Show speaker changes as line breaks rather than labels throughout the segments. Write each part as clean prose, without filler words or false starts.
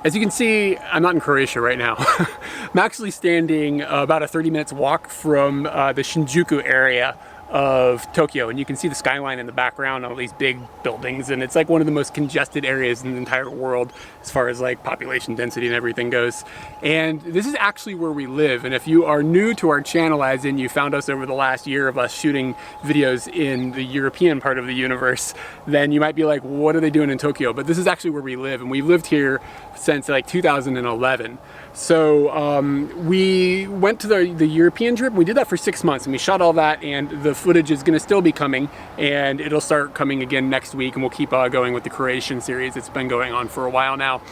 As you can see, I'm not in Croatia right now. I'm actually standing about a 30 minutes walk from the Shinjuku area of Tokyo, and you can see the skyline in the background, all these big buildings, and it's like one of the most congested areas in the entire world as far as like population density and everything goes. And this is actually where we live, and if you are new to our channel, as in you found us over the last year of us shooting videos in the European part of the universe, then you might be like, what are they doing in Tokyo? But this is actually where we live, and we've lived here since like 2011. So we went to the European trip. We did that for 6 months, and we shot all that, and the footage is gonna still be coming, and it'll start coming again next week, and we'll keep going with the Croatian series. It's been going on for a while now.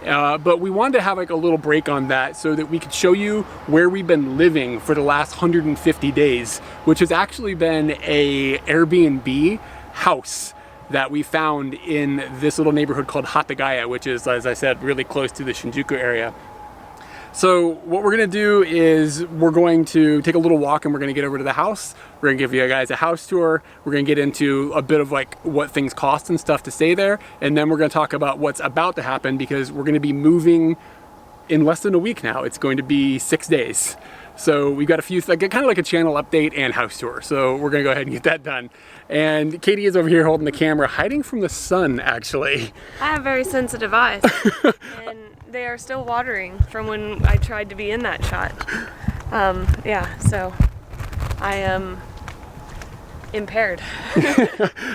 But we wanted to have like a little break on that so that we could show you where we've been living for the last 150 days, which has actually been a Airbnb house that we found in this little neighborhood called Hatagaya, which is, as I said, really close to the Shinjuku area. So what we're gonna do is we're going to take a little walk, and we're gonna get over to the house. We're gonna give you guys a house tour. We're gonna get into a bit of like what things cost and stuff to stay there. And then we're gonna talk about what's about to happen, because we're gonna be moving in less than a week now. It's going to be 6 days. So we've got a few, like, kind of like a channel update and house tour. So we're gonna go ahead and get that done. And Katie is over here holding the camera, hiding from the sun, actually.
I have very sensitive eyes, and they are still watering from when I tried to be in that shot. Yeah, so I am impaired.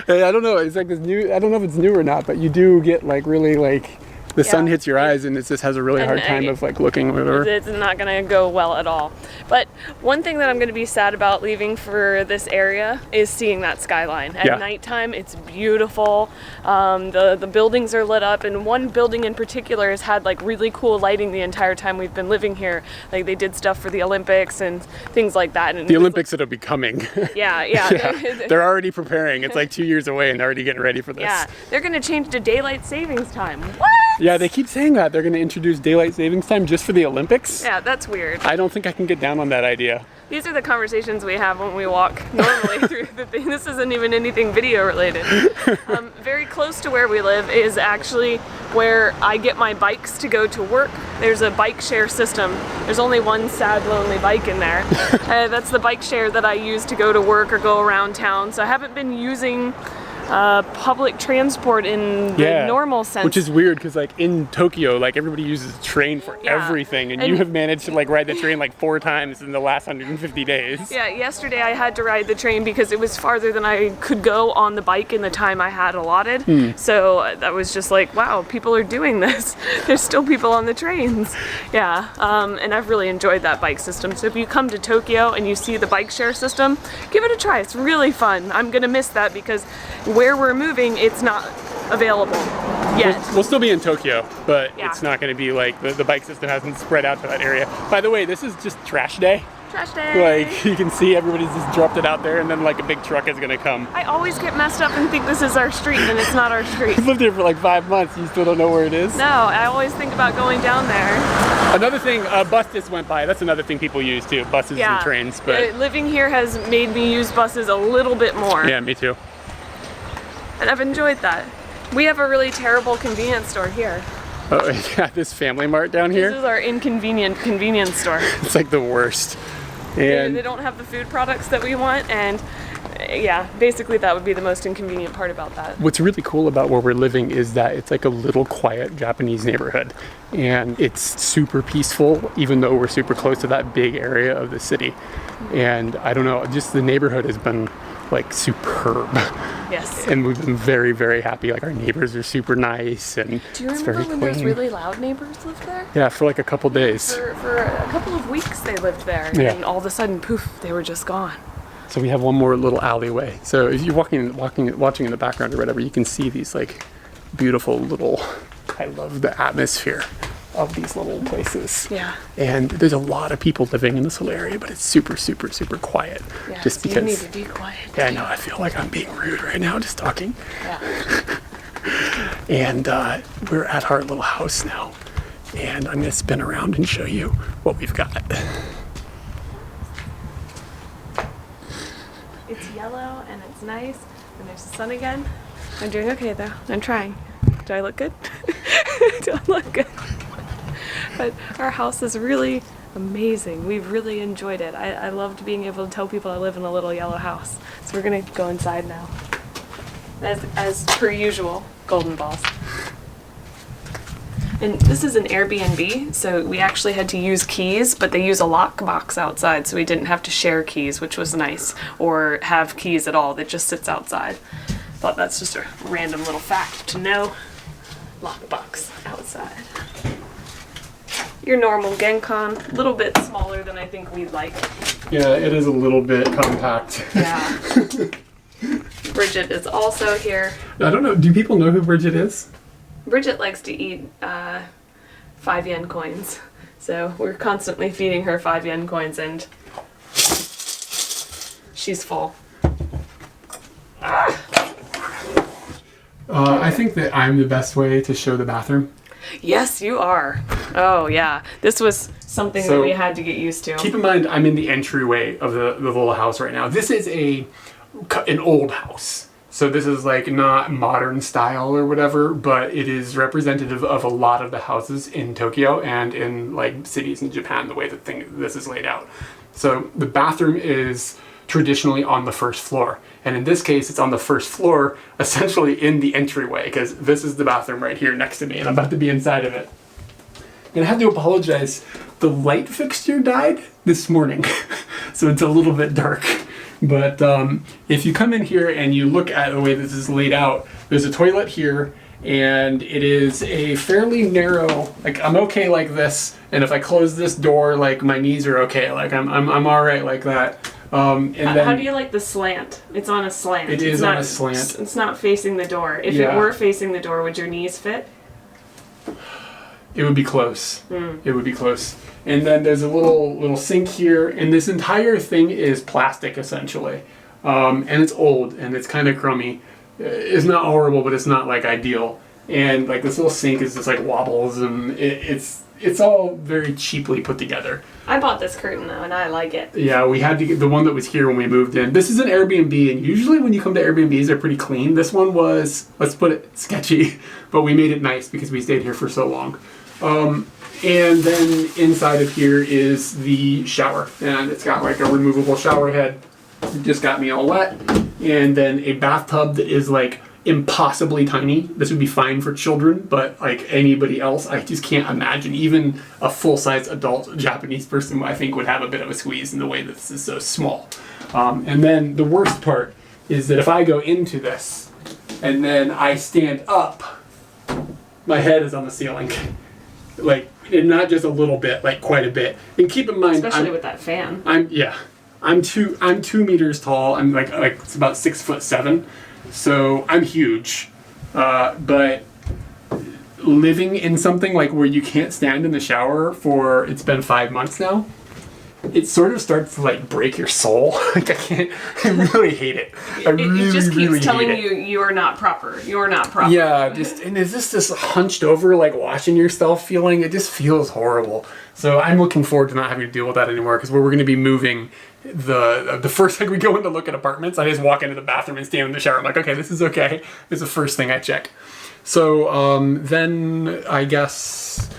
Hey, I don't know, it's like this new, I don't know if it's new or not, but you do get like really like, the sun hits your eyes, and it just has a really hard time of like looking or whatever.
It's not gonna go well at all. But one thing that I'm gonna be sad about leaving for this area is seeing that skyline. At nighttime, it's beautiful. The buildings are lit up, and one building in particular has had like really cool lighting the entire time we've been living here. Like they did stuff for the Olympics and things like that. And
the Olympics that'll be coming.
Yeah.
They're already preparing. It's like 2 years away, and they're already getting ready for this.
Yeah, they're gonna change to daylight savings time. What?
Yeah, they keep saying that. They're going to introduce daylight savings time just for the Olympics.
Yeah, that's weird.
I don't think I can get down on that idea.
These are the conversations we have when we walk normally through the thing. This isn't even anything video related. Very close to where we live is actually where I get my bikes to go to work. There's a bike share system. There's only one sad, lonely bike in there. That's the bike share that I use to go to work or go around town. So I haven't been using public transport in the normal sense.
Which is weird, because like in Tokyo, like everybody uses a train for everything, and you have managed to like ride the train like 4 times in the last 150 days.
Yeah, yesterday I had to ride the train because it was farther than I could go on the bike in the time I had allotted. So that was just like, wow, people are doing this. There's still people on the trains. Yeah, and I've really enjoyed that bike system. So if you come to Tokyo and you see the bike share system, give it a try. It's really fun. I'm gonna miss that because where we're moving, it's not available yet.
We'll still be in Tokyo, but it's not going to be like, the bike system hasn't spread out to that area. By the way, this is just trash day.
Trash day.
Like, you can see everybody's just dropped it out there, and then like a big truck is going to come.
I always get messed up and think this is our street, and it's not our street.
You've lived here for like 5 months, you still don't know where it is?
No, I always think about going down there.
Another thing, a bus just went by. That's another thing people use too, buses and trains. But
living here has made me use buses a little bit more.
Yeah, me too.
And I've enjoyed that. We have a really terrible convenience store here.
Oh, yeah, this Family Mart down here.
This is our inconvenient convenience store.
It's like the worst. And
they don't have the food products that we want, and yeah, basically that would be the most inconvenient part about that.
What's really cool about where we're living is that it's like a little quiet Japanese neighborhood, and it's super peaceful, even though we're super close to that big area of the city. And I don't know, just the neighborhood has been like superb.
Yes.
And we've been very, very happy. Like our neighbors are super nice, and
do you
it's
remember
very
when
clean.
those really loud neighbors lived there?
Yeah, for like a couple days.
For a couple of weeks they lived there, and then all of a sudden, poof, they were just gone.
So we have one more little alleyway. So if you're watching in the background or whatever, you can see these like beautiful little, I love the atmosphere of these little places.
Yeah.
And there's a lot of people living in this little area, but it's super, super, super quiet.
Yeah,
just
so
because
you need to be quiet.
Yeah, I know, I feel like I'm being rude right now just talking.
Yeah.
And we're at our little house now. And I'm gonna spin around and show you what we've got.
It's yellow and it's nice, and there's the sun again. I'm doing okay though. I'm trying. Do I look good? Do I look good? But our house is really amazing. We've really enjoyed it. I loved being able to tell people I live in a little yellow house. So we're gonna go inside now. As per usual, golden balls. And this is an Airbnb, so we actually had to use keys, but they use a lockbox outside, so we didn't have to share keys, which was nice, or have keys at all that just sits outside. Thought that's just a random little fact to know. Lockbox outside. Your normal Genkan, a little bit smaller than I think we'd like.
Yeah, it is a little bit compact.
Yeah. Bridget is also here.
I don't know, do people know who Bridget is?
Bridget likes to eat 5 yen coins, so we're constantly feeding her 5 yen coins and she's full.
I think that I'm the best way to show the bathroom.
Yes, you are. Oh yeah, this was something that
So,
we had to get used to.
Keep in mind, I'm in the entryway of the little house right now. This is an old house. So this is like not modern style or whatever, but it is representative of a lot of the houses in Tokyo and in like cities in Japan, the way that this is laid out. So the bathroom is traditionally on the first floor. And in this case, it's on the first floor, essentially in the entryway, because this is the bathroom right here next to me, and I'm about to be inside of it. And I have to apologize, the light fixture died this morning, so it's a little bit dark. But if you come in here and you look at the way this is laid out, there's a toilet here, and it is a fairly narrow, like I'm okay like this, and if I close this door, like my knees are okay, like I'm all right like that. And then,
how do you like the slant? It's on a slant.
It is on a slant.
It's not facing the door. If
Yeah.
it were facing the door, would your knees fit?
It would be close. It would be close. And then there's a little sink here, and this entire thing is plastic essentially, and it's old and it's kind of crummy. It's not horrible, but it's not like ideal. And like this little sink is just like wobbles, and it's all very cheaply put together.
I bought this curtain though, and I like it.
Yeah, we had to get the one that was here when we moved in. This is an Airbnb, and usually when you come to Airbnbs, they're pretty clean. This one was, let's put it, sketchy, but we made it nice because we stayed here for so long. And then inside of here is the shower, and it's got like a removable shower head. It just got me all wet. And then a bathtub that is like impossibly tiny. This would be fine for children, but like anybody else, I just can't imagine. Even a full-size adult Japanese person, I think, would have a bit of a squeeze in the way that this is so small. And then the worst part is that if I go into this and then I stand up, my head is on the ceiling. Like, and not just a little bit, like quite a bit. And keep in mind,
Especially with that fan.
I'm 2 meters tall. I'm like it's about 6'7", so I'm huge. But living in something like where you can't stand in the shower for, it's been 5 months now, it sort of starts to like break your soul. Like I really hate it.
It just keeps telling you you're not proper. You're not proper.
Yeah, and is this hunched over like washing yourself feeling? It just feels horrible. So I'm looking forward to not having to deal with that anymore, because we're going to be moving. The first thing we go in to look at apartments, I just walk into the bathroom and stand in the shower. I'm like, okay, this is okay. This is the first thing I check. So then I guess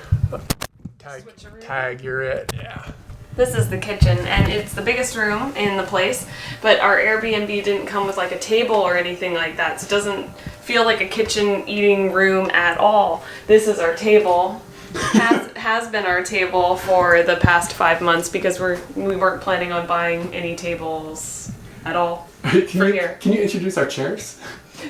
tag, you're it. Yeah.
This is the kitchen, and it's the biggest room in the place, but our Airbnb didn't come with like a table or anything like that, so it doesn't feel like a kitchen eating room at all. This is our table. Has been our table for the past 5 months because we weren't planning on buying any tables at all here.
Can you introduce our chairs?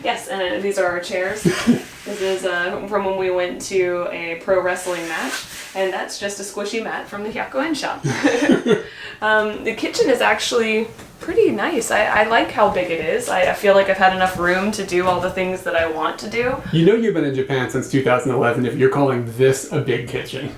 Yes, and these are our chairs. This is from when we went to a pro wrestling match, and that's just a squishy mat from the Hyakuen shop. The kitchen is actually pretty nice. I like how big it is. I feel like I've had enough room to do all the things that I want to do.
You know you've been in Japan since 2011 if you're calling this a big kitchen.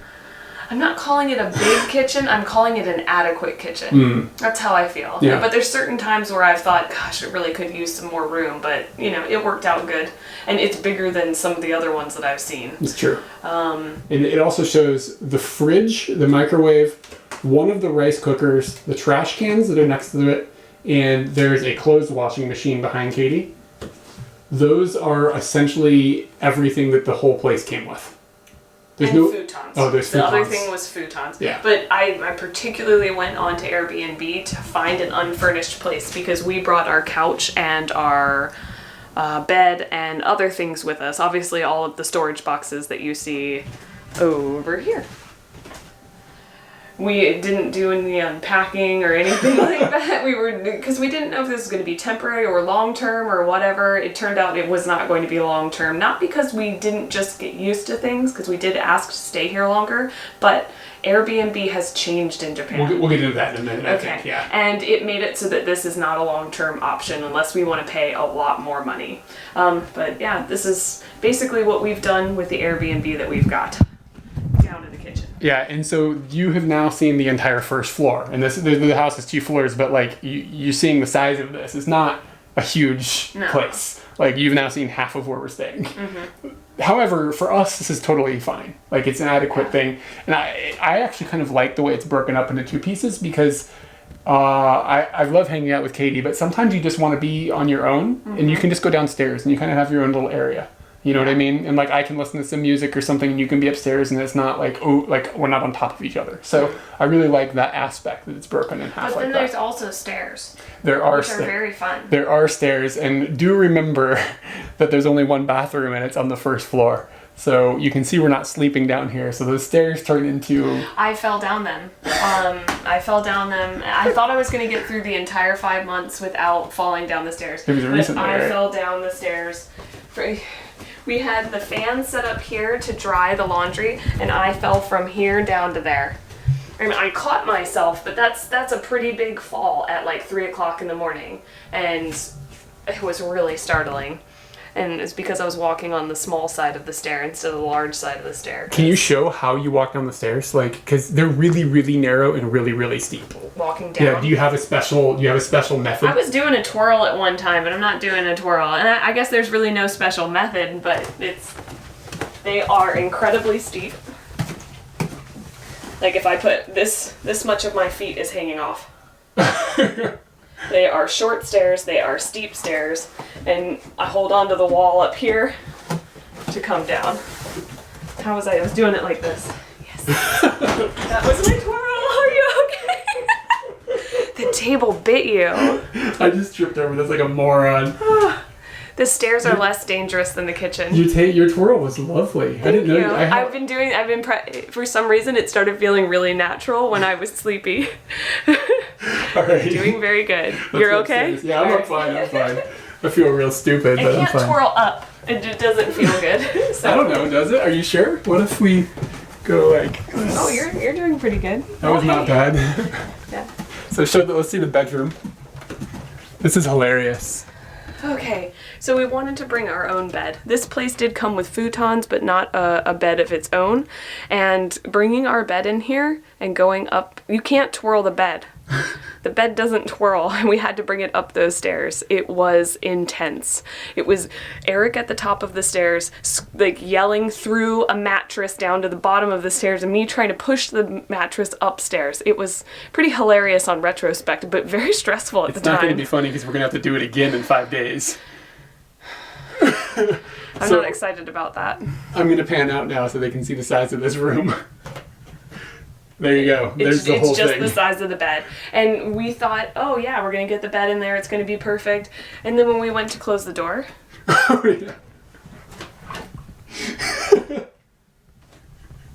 I'm not calling it a big kitchen, I'm calling it an adequate kitchen. That's how I feel.
Yeah.
But there's certain times where I've thought, gosh, it really could use some more room, but you know, it worked out good. And it's bigger than some of the other ones that I've seen.
It's true. And it also shows the fridge, the microwave, one of the rice cookers, the trash cans that are next to it, and there's a clothes washing machine behind Katie. Those are essentially everything that the whole place came with. There's
and
no
futons.
Oh, there's futons.
The other thing was futons.
Yeah.
But I particularly went on to Airbnb to find an unfurnished place because we brought our couch and our bed and other things with us. Obviously, all of the storage boxes that you see over here. We didn't do any unpacking or anything like that. Because we didn't know if this was going to be temporary or long-term or whatever. It turned out it was not going to be long-term. Not because we didn't just get used to things, because we did ask to stay here longer, but Airbnb has changed in Japan.
We'll get into that in a minute,
Okay.
I think, yeah.
And it made it so that this is not a long-term option unless we want to pay a lot more money. But yeah, this is basically what we've done with the Airbnb that we've got down in the kitchen.
Yeah, and so you have now seen the entire first floor, and the house is 2 floors, but like you're seeing the size of this. It's not a huge place. Like you've now seen half of where we're staying. However, for us, this is totally fine. Like it's an adequate thing, and I actually kind of like the way it's broken up into 2 pieces because I love hanging out with Katie, but sometimes you just want to be on your own, and you can just go downstairs and you kind of have your own little area. You know what I mean? And like I can listen to some music or something and you can be upstairs and it's not like, oh, like we're not on top of each other. So I really like that aspect that it's broken in half.
But then there's also stairs.
There are
which are very fun.
There are stairs, and do remember that there's only 1 bathroom and it's on the first floor. So you can see we're not sleeping down here. So the stairs turn into...
I fell down them. I fell down them. I thought I was going to get through the entire 5 months without falling down the stairs.
It was recently,
I
right?
fell down the stairs. We had the fan set up here to dry the laundry, and I fell from here down to there. I mean, I caught myself, but that's a pretty big fall at like 3 o'clock in the morning, and it was really startling. And it's because I was walking on the small side of the stair instead of the large side of the stair.
Can you show how you walk down the stairs? Like, because they're really, really narrow and really, really steep.
Walking down.
Yeah. Do you have a special method?
I was doing a twirl at one time, but I'm not doing a twirl. And I guess there's really no special method, but they are incredibly steep. Like if I put this much of my feet is hanging off. They are short stairs, they are steep stairs, and I hold on to the wall up here to come down. How was I? I was doing it like this. Yes. That was my twirl. Are you okay? The table bit you.
I just tripped over this like a moron.
The stairs are less dangerous than the kitchen.
Your twirl was lovely. I didn't know.
For some reason it started feeling really natural when I was sleepy.
All right.
Doing very good. You're okay?
Yeah, I'm fine. I feel real stupid, but I'm fine.
I can't twirl up. It just doesn't feel good. So.
I don't know, does it? Are you sure? What if we go like this?
Oh, you're doing pretty good.
That was not bad.
Yeah.
So let's see the bedroom. This is hilarious.
Okay, so we wanted to bring our own bed. This place did come with futons, but not a bed of its own. And bringing our bed in here and going up, you can't twirl the bed. The bed doesn't twirl, and we had to bring it up those stairs. It was intense. It was Eric at the top of the stairs, like yelling through a mattress down to the bottom of the stairs, and me trying to push the mattress upstairs. It was pretty hilarious on retrospect, but very stressful at the time.
It's not going to be funny because we're going to have to do it again in 5 days.
I'm not excited about that.
I'm going to pan out now so they can see the size of this room. There you go. There's the whole thing. It's just
the size of the bed. And we thought, oh yeah, we're going to get the bed in there. It's going to be perfect. And then when we went to close the door.
Oh, yeah.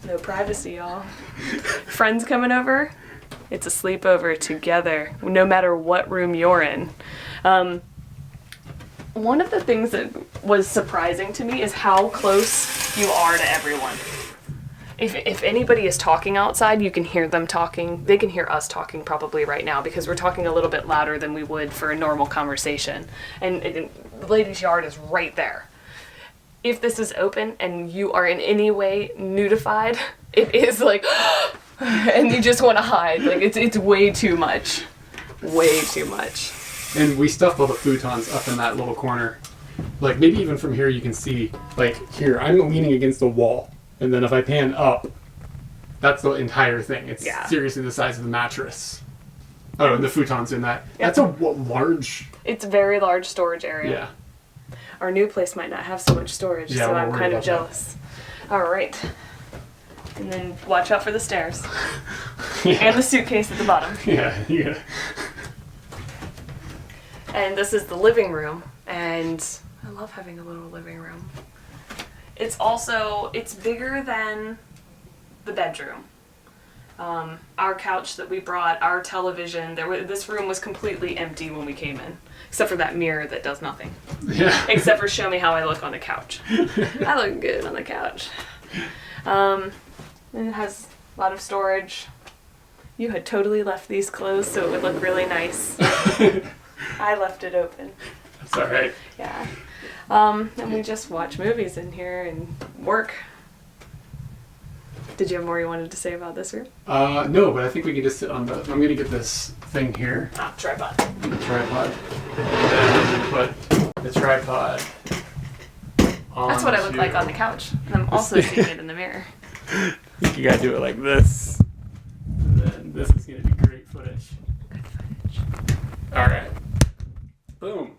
No privacy, y'all. Friends coming over. It's a sleepover together, no matter what room you're in. One of the things that was surprising to me is how close you are to everyone. If anybody is talking outside, you can hear them talking. They can hear us talking probably right now because we're talking a little bit louder than we would for a normal conversation. And the ladies' yard is right there. If this is open and you are in any way nudified, it is like, and you just want to hide. Like it's way too much. Way too much.
And we stuffed all the futons up in that little corner. Like maybe even from here you can see, like here, I'm leaning against the wall. And then if I pan up, that's the entire thing. It's seriously the size of the mattress. Oh, and the futon's in that. Yep. That's a large...
It's a very large storage area.
Yeah.
Our new place might not have so much storage, so I'm kind of jealous. All right. And then watch out for the stairs. And the suitcase at the bottom.
Yeah.
And this is the living room. And I love having a little living room. It's bigger than the bedroom. Our couch that we brought, our television, this room was completely empty when we came in. Except for that mirror that does nothing.
Yeah.
Except for show me how I look on the couch. I look good on the couch. And it has a lot of storage. You had totally left these closed so it would look really nice. I left it open.
That's alright.
Yeah. And we just watch movies in here and work. Did you have more you wanted to say about this room?
No, but I think we can just sit on the... I'm gonna get this thing here.
Tripod.
The tripod. And then I'm gonna put the tripod on.
That's what I look like on the couch. And I'm also seeing it in the mirror.
I think you gotta do it like this. And then this is gonna be great footage.
Good footage.
Alright. Boom.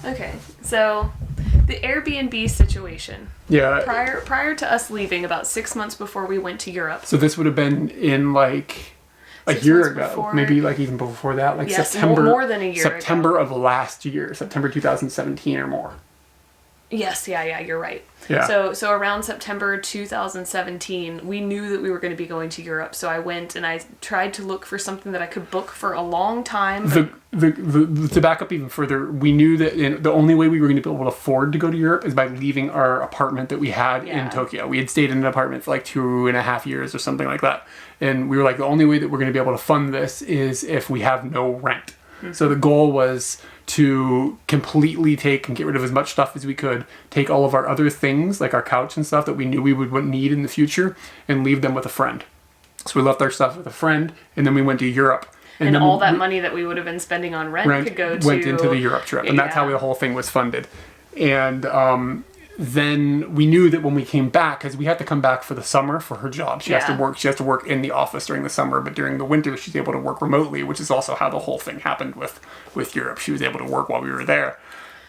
Okay, so the Airbnb situation.
Yeah.
Prior to us leaving, about 6 months before we went to Europe.
So this would have been in like a
6
year
months
ago,
before.
maybe like even before that, like
Yes,
September.
more than a year
September of last year, September 2017 or more.
Yes, yeah, you're right.
Yeah.
So around September 2017, we knew that we were going to be going to Europe. So I went and I tried to look for something that I could book for a long time.
To back up even further, we knew that the only way we were going to be able to afford to go to Europe is by leaving our apartment that we had in Tokyo. We had stayed in an apartment for like 2.5 years or something like that. And we were like, the only way that we're going to be able to fund this is if we have no rent. Mm-hmm. So the goal was to completely take and get rid of as much stuff as we could, take all of our other things, like our couch and stuff that we knew we would need in the future, and leave them with a friend. So we left our stuff with a friend, and then we went to Europe.
And all that money that we would have been spending on rent could go to...
went into the Europe trip, and that's how the whole thing was funded. And then we knew that when we came back, because we had to come back for the summer for her job. She has to work in the office during the summer, but during the winter she's able to work remotely, which is also how the whole thing happened with Europe. She was able to work while we were there.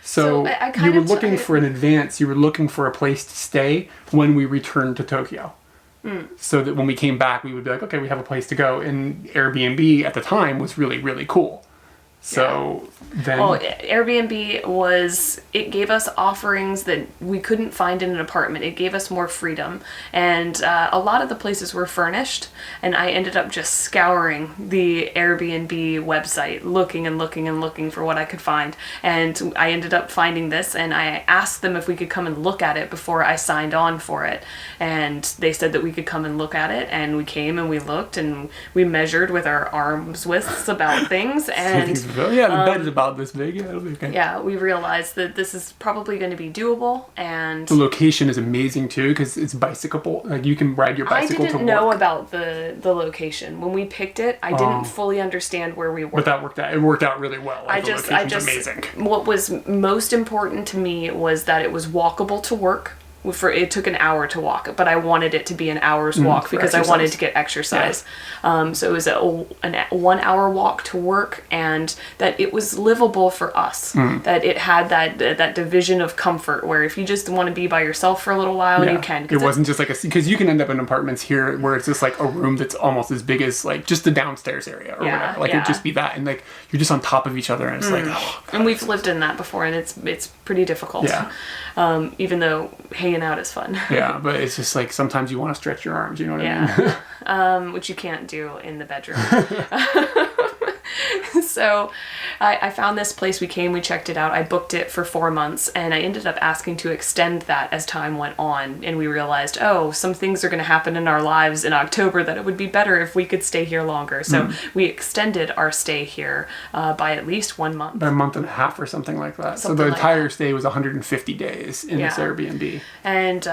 So you were looking for an advance, you were looking for a place to stay when we returned to Tokyo. So that when we came back, we would be like, okay, we have a place to go. And Airbnb at the time was really, really cool. So then...
Well, Airbnb it gave us offerings that we couldn't find in an apartment. It gave us more freedom. And a lot of the places were furnished. And I ended up just scouring the Airbnb website, looking and looking and looking for what I could find. And I ended up finding this, and I asked them if we could come and look at it before I signed on for it. And they said that we could come and look at it. And we came and we looked and we measured with our arms widths about things. And...
yeah, the bed is about this big. Yeah, it'll be okay.
Yeah, we realized that this is probably going to be doable, and
the location is amazing too because it's bicycleable. Like you can ride your bicycle to work.
I didn't know about the location when we picked it. I didn't fully understand where we were.
But that worked out. It worked out really well. Like, the location's amazing.
What was most important to me was that it was walkable to work. It took an hour to walk, but I wanted it to be an hour's walk because I wanted to get exercise. Yeah. So it was a 1 hour walk to work, and that it was livable for us. That it had that division of comfort where if you just want to be by yourself for a little while, you can.
It wasn't just like because you can end up in apartments here where it's just like a room that's almost as big as like just the downstairs area or whatever. Like it'd just be that, and like you're just on top of each other, and it's like. Oh,
and we've lived in that before, and it's pretty difficult.
Yeah.
Even though hanging out is fun.
Yeah, but it's just like sometimes you want to stretch your arms, you know what I mean?
Which you can't do in the bedroom. So I found this place, we checked it out, I booked it for 4 months, and I ended up asking to extend that as time went on, and we realized, some things are going to happen in our lives in October that it would be better if we could stay here longer. So we extended our stay here by at least 1 month.
By a month and a half or something like that. So the entire stay was 150 days in this Airbnb.
And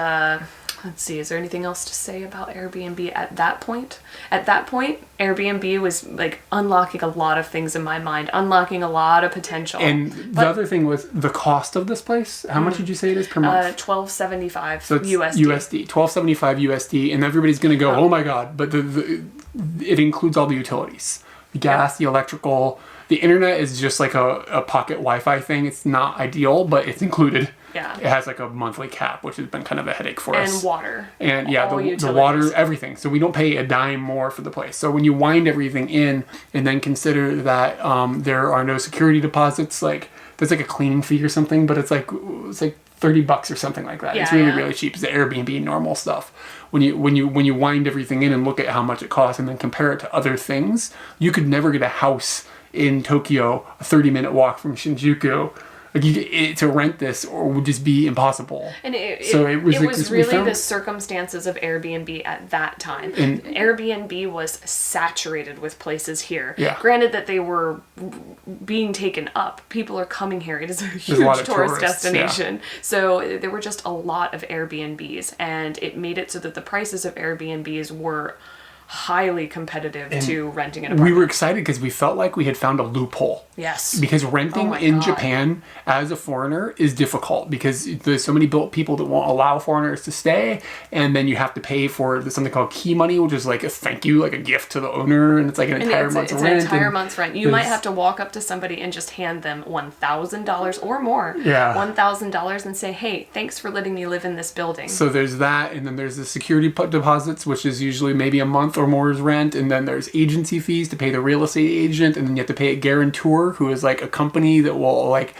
let's see, is there anything else to say about Airbnb at that point? At that point, Airbnb was like unlocking a lot of things in my mind, unlocking a lot of potential.
And the other thing was the cost of this place. How much did you say it is per month?
$12.75
so it's
USD.
$12.75 USD, and everybody's going to go, oh my god, but it includes all the utilities. The gas, the electrical, the internet is just like a pocket Wi-Fi thing. It's not ideal, but it's included.
Yeah.
It has like a monthly cap, which has been kind of a headache for us.
And water.
And yeah,
All
the
utilities.
water, everything. So we don't pay a dime more for the place. So when you wind everything in and then consider that there are no security deposits, like there's like a cleaning fee or something, but it's like $30 or something like that.
Yeah,
It's really,
yeah.
really cheap. It's the Airbnb normal stuff. When you wind everything in and look at how much it costs and then compare it to other things, you could never get a house in Tokyo, a 30-minute walk from Shinjuku. Like to rent this or would just be impossible.
And it
was
really the circumstances of Airbnb at that time.
And-
Airbnb was saturated with places here.
Yeah.
Granted that they were being taken up. People are coming here. It is a huge
a lot of
tourist
tourists,
destination. So there were just a lot of Airbnbs, and it made it so that the prices of Airbnbs were highly competitive to renting an apartment.
We were excited because we felt like we had found a loophole.
Yes.
Because renting
Oh my
in
God.
Japan as a foreigner is difficult because there's so many people that won't allow foreigners to stay, and then you have to pay for something called key money, which is like a thank you, like a gift to the owner, and it's like an entire month's
it's
rent.
an entire
and
month's rent. You might
there's-
have to walk up to somebody and just hand them $1,000 or more.
Yeah.
$1,000 and say, "Hey, thanks for letting me live in this building."
So there's that, and then there's the security deposits, which is usually maybe a month or more's rent, and then there's agency fees to pay the real estate agent, and then you have to pay a guarantor, who is like a company that will like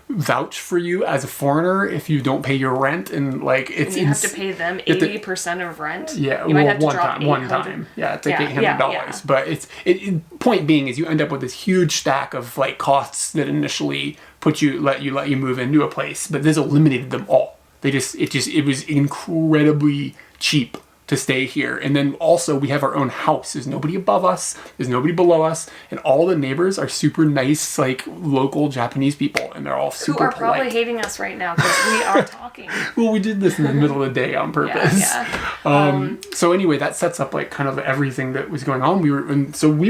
vouch for you as a foreigner if you don't pay your rent, and like it's
And you have to pay them
you have to-
80% of rent.
Yeah,
you might
well,
have to
one
drop
time, one
800.
time. Yeah, it's like
Yeah,
$800.
yeah.
But point being is you end up with this huge stack of like costs that initially let you move into a place, but this eliminated them all. It was incredibly cheap to stay here. And then also we have our own house. There's nobody above us, there's nobody below us, and all the neighbors are super nice, like local Japanese people, and they're all
Who
super
are probably
polite.
hating us right now because we are talking.
Well, we did this in the middle of the day on purpose.
Yeah.
So anyway, that sets up like kind of everything that was going on. We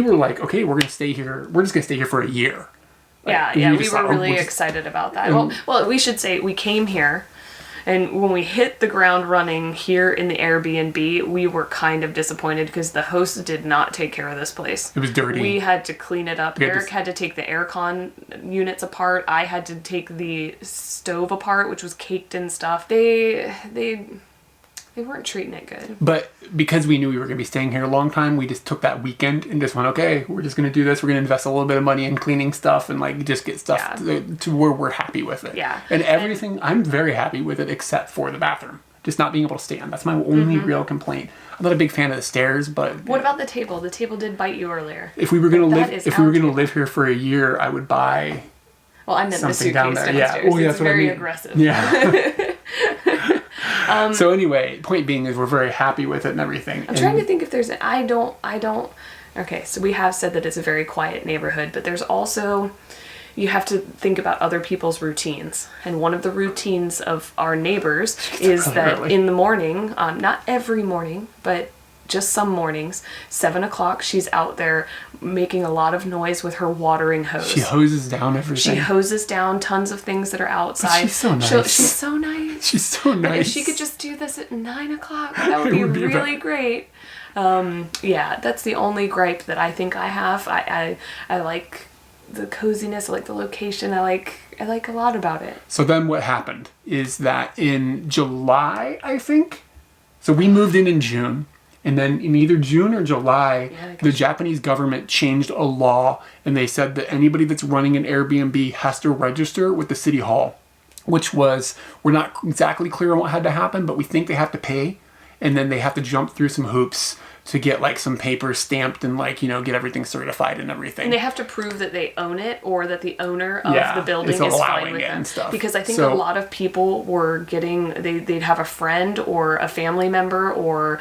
were like, okay, we're gonna stay here. We're just gonna stay here for a year.
Yeah,
we
yeah, we
just
were
thought,
really
we'll just-
excited about that. Well, we should say we came here, and when we hit the ground running here in the Airbnb, we were kind of disappointed because the host did not take care of this place.
It was dirty.
We had to clean it up.
We had to-
Eric had to take the aircon units apart. I had to take the stove apart, which was caked in stuff. They weren't treating it good.
But because we knew we were going to be staying here a long time, we just took that weekend and just went, okay, we're just going to do this. We're going to invest a little bit of money in cleaning stuff and like just get stuff
Yeah.
to where we're happy with it.
Yeah.
And everything, I'm very happy with it except for the bathroom. Just not being able to stand. That's my only real complaint. I'm not a big fan of the stairs, but
What about the table? The table did bite you earlier.
if we were going to
That
live,
is
if we were
our
going to
table.
live here for a year, I would buy
Well, I meant the
something
suitcase
down there.
downstairs.
Yeah. Oh, yeah,
It's
that's what I
very
mean.
aggressive.
Yeah. So anyway, point being is we're very happy with it and everything.
I'm trying to think if there's I don't okay, so we have said that it's a very quiet neighborhood, but there's also you have to think about other people's routines. And one of the routines of our neighbors is that
Really?
in the morning, not every morning, but just some mornings, 7 o'clock, she's out there making a lot of noise with her watering hose.
She hoses down everything.
She hoses down tons of things that are outside.
she's so nice.
She's so nice.
She's so
And
nice.
if she could just do this at 9 o'clock, that would be
It would be
really great. Yeah, that's the only gripe that I think I have. I like the coziness, I like the location, I like a lot about it.
So then what happened is that in July, I think, so we moved in June, and then in either June or July,
Yeah, I
the Japanese government changed a law, and they said that anybody that's running an Airbnb has to register with the city hall, which was, we're not exactly clear on what had to happen, but we think they have to pay, and then they have to jump through some hoops to get like some papers stamped and like, get everything certified and everything.
And they have to prove that they own it or that the owner of
Yeah,
the building
is
is
allowing
fine with
it
them.
and stuff.
Because I think
So-
a lot of people were they'd have a friend or a family member or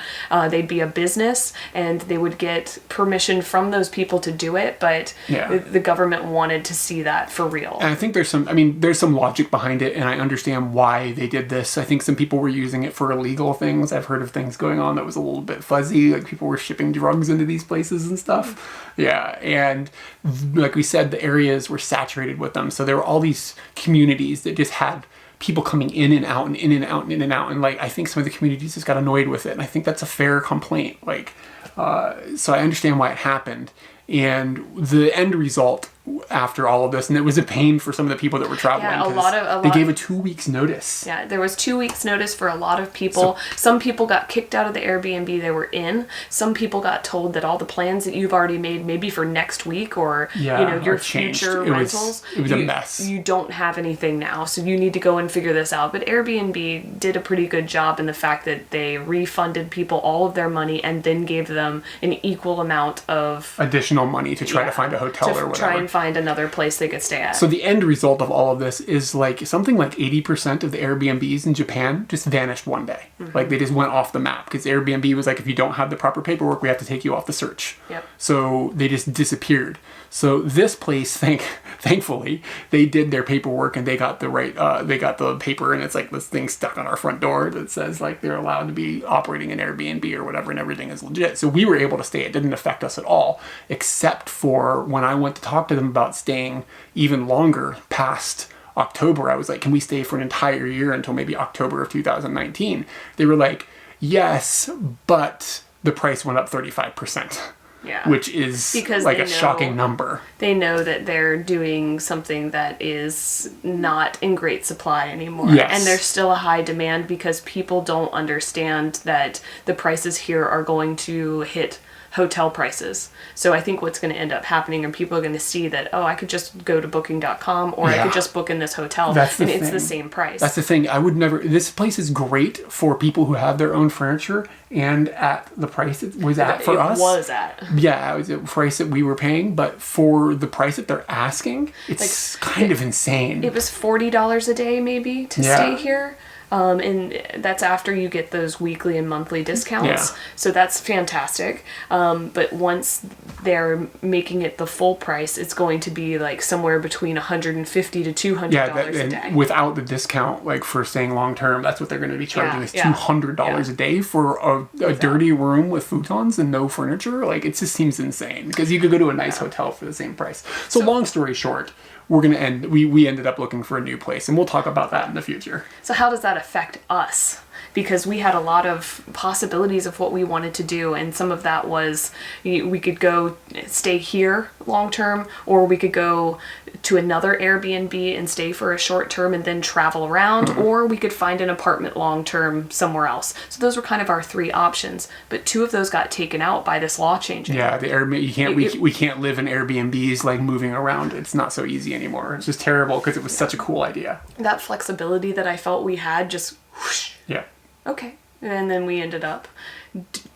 they'd be a business and they would get permission from those people to do it, but
Yeah.
the government wanted to see that for real.
And I think there's some logic behind it, and I understand why they did this. I think some people were using it for illegal things. I've heard of things going on that was a little bit fuzzy, like people were shipping drugs into these places and stuff. Yeah, and like we said, the areas were saturated with them. So there were all these communities that just had people coming in and out and in and out and in and out. And like, I think some of the communities just got annoyed with it. And I think that's a fair complaint. Like, so I understand why it happened. And the end result after all of this, and it was a pain for some of the people that were traveling.
Yeah,
they gave a 2 weeks notice.
Yeah, there was 2 weeks notice for a lot of people. Some people got kicked out of the Airbnb they were in. Some people got told that all the plans that you've already made, maybe for next week or your future rentals,
it was a mess.
You don't have anything now, so you need to go and figure this out. But Airbnb did a pretty good job in the fact that they refunded people all of their money and then gave them an equal amount of
additional money to try to find a hotel or whatever.
Try and find another place they could stay at.
So the end result of all of this is like something like 80% of the Airbnbs in Japan just vanished one day. Like they just went off the map because Airbnb was like, if you don't have the proper paperwork, we have to take you off the search.
Yep.
So they just disappeared. So this place, thankfully, they did their paperwork and they got the right, they got the paper, and it's like this thing stuck on our front door that says like they're allowed to be operating an Airbnb or whatever, and everything is legit. So we were able to stay. It didn't affect us at all, except for when I went to talk to them about staying even longer past October. I was like, can we stay for an entire year until maybe October of 2019? They were like, yes, but the price went up 35%.
Yeah.
Which is
because
like a shocking number.
They know that they're doing something that is not in great supply anymore.
Yes.
And there's still a high demand because people don't understand that the prices here are going to hit hotel prices. So I think what's going to end up happening, and people are going to see that, oh, I could just go to booking.com or I could just book in this hotel it's the same price.
That's the thing. I would never, this place is great for people who have their own furniture, and at the price it was at for us.
It was at.
Yeah, it was a price that we were paying, but for the price that they're asking, it's like, kind of insane.
It was $40 a day maybe to stay here. And that's after you get those weekly and monthly discounts.
Yeah.
So that's fantastic. But once they're making it the full price, it's going to be like somewhere between $150 to $200 a day.
Without the discount, like for staying long term, that's what they're going to be charging is $200 a day for a dirty room with futons and no furniture. Like it just seems insane because you could go to a nice hotel for the same price. So long story short, we're going to end, we ended up looking for a new place, and we'll talk about that in the future.
So how does that affect us? Because we had a lot of possibilities of what we wanted to do, and some of that was we could go stay here long term, or we could go to another Airbnb and stay for a short term and then travel around, or we could find an apartment long term somewhere else. So those were kind of our three options, but two of those got taken out by this law changing.
Yeah, the Airbnb, you can't we can't live in Airbnbs like moving around. It's not so easy anymore. It's just terrible because it was such a cool idea.
That flexibility that I felt we had just whoosh.
Yeah.
Okay. And then we ended up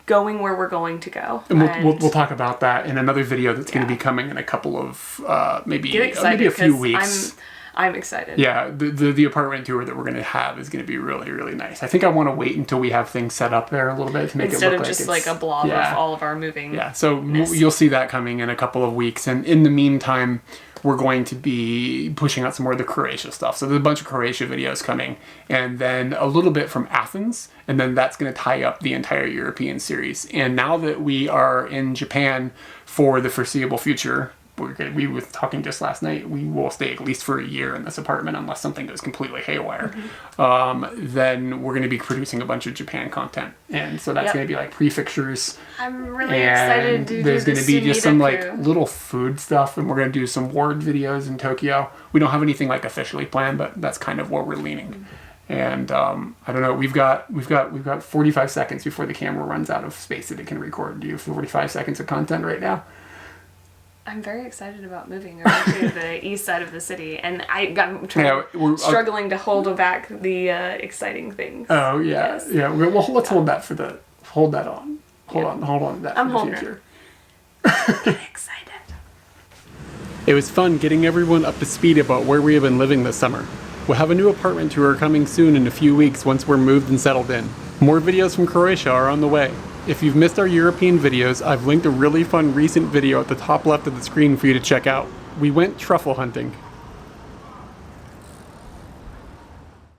going where we're going to go.
And we'll talk about that in another video that's going to be coming in a couple of, maybe a few weeks.
I'm excited.
Yeah, the apartment tour that we're going to have is going to be really, really nice. I think I want to wait until we have things set up there a little bit to make
Instead
it look
of just like a blob of all of our moving.
Yeah, so you'll see that coming in a couple of weeks. And in the meantime, we're going to be pushing out some more of the Croatia stuff. So there's a bunch of Croatia videos coming, and then a little bit from Athens, and then that's going to tie up the entire European series. And now that we are in Japan for the foreseeable future, we were talking just last night, we will stay at least for a year in this apartment unless something goes completely haywire. Then we're going to be producing a bunch of Japan content. And so that's going to be like prefixtures.
I'm really excited to do
there's going to be just some like
crew.
little food stuff, and we're going to do some ward videos in Tokyo. We don't have anything like officially planned, but that's kind of where we're leaning. And I don't know, we've got 45 seconds before the camera runs out of space that it can record. Do you have 45 seconds of content right now?
I'm very excited about moving over to the east side of the city, and I'm struggling to hold back the exciting things.
Oh yeah, yeah. Well, let's hold that on. Hold on to that for the future.
Getting excited.
It was fun getting everyone up to speed about where we have been living this summer. We'll have a new apartment tour coming soon in a few weeks once we're moved and settled in. More videos from Croatia are on the way. If you've missed our European videos, I've linked a really fun recent video at the top left of the screen for you to check out. We went truffle hunting.